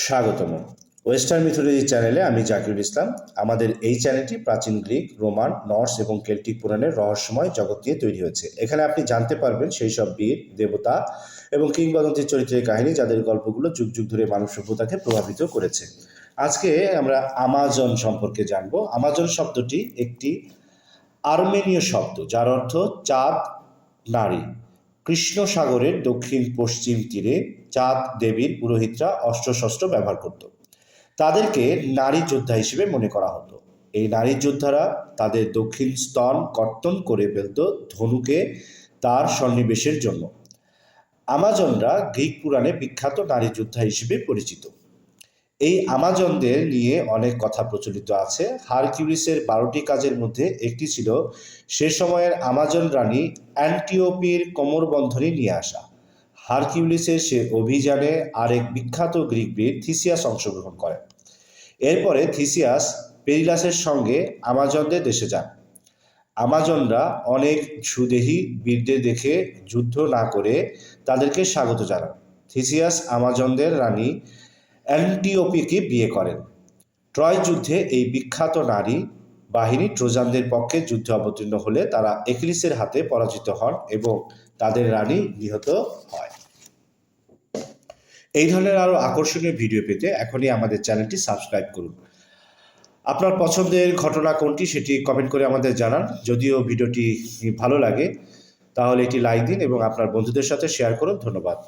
স্বাগতম western mythology চ্যানেলে। আমি জাকিরুল ইসলাম। আমাদের এই চ্যানেলটি প্রাচীন গ্রিক, রোমান, নর্স এবং কেল্টিক পুরাণের রহস্যময় জগৎ নিয়ে তৈরি হয়েছে। এখানে আপনি জানতে পারবেন সেই সব বীর, দেবতা এবং কিংবদন্তির চরিত্রের কাহিনী, যাদের গল্পগুলো যুগ যুগ ধরে মানব সভ্যতাকে প্রভাবিত করেছে। আজকে আমরা আমাজন সম্পর্কে জানব। আমাজন শব্দটি একটি আর্মেনীয় শব্দ, যার অর্থ চাঁদ নারী। কৃষ্ণ সাগরের দক্ষিণ পশ্চিম তীরে চাঁদ দেবীর পুরোহিতরা অস্ত্রশস্ত্র ব্যবহার করত। তাদেরকে নারী যোদ্ধা হিসেবে মনে করা হতো। এই নারী যোদ্ধারা তাদের দক্ষিণ স্তন কর্তন করে ফেলত ধনুকে তার সন্নিবেশের জন্য। আমাজনরা গ্রিক পুরাণে বিখ্যাত নারী যোদ্ধা হিসেবে পরিচিত। এই আমাজনদের নিয়ে অনেক কথা প্রচলিত আছে। হারকিউলিসের 12টি কাজের মধ্যে একটি ছিল সে সময়ের আমাজন রানী অ্যান্টিওপির কোমরবন্ধনী নিয়ে আসা। হারকিউলিসের সে অভিযানে আরেক বিখ্যাত গ্রিক বীর থিসিয়াস অংশগ্রহণ করেন। এরপরে থিসিয়াস পেরিলাসের সঙ্গে আমাজনদের দেশে যান। আমাজনরা অনেক সুদেহী বীরদের দেখে যুদ্ধ না করে তাদেরকে স্বাগত জানান। থিসিয়াস আমাজনদের রানী অ্যান্টিওপিকে বিয়ে করেন। ট্রয় যুদ্ধে এই বিখ্যাত নারী বাহিনী ট্রোজানদের পক্ষে যুদ্ধে অবতীর্ণ হলে তারা একিলিসের হাতে পরাজিত হন এবং তাদের রানী নিহত হয়। এই ধরনের আরও আকর্ষণীয় ভিডিও পেতে এখনই আমাদের চ্যানেলটি সাবস্ক্রাইব করুন। আপনার পছন্দের ঘটনা কোনটি সেটি কমেন্ট করে আমাদের জানান। যদিও ভিডিওটি ভালো লাগে তাহলে এটি লাইক দিন এবং আপনার বন্ধুদের সাথে শেয়ার করুন। ধন্যবাদ।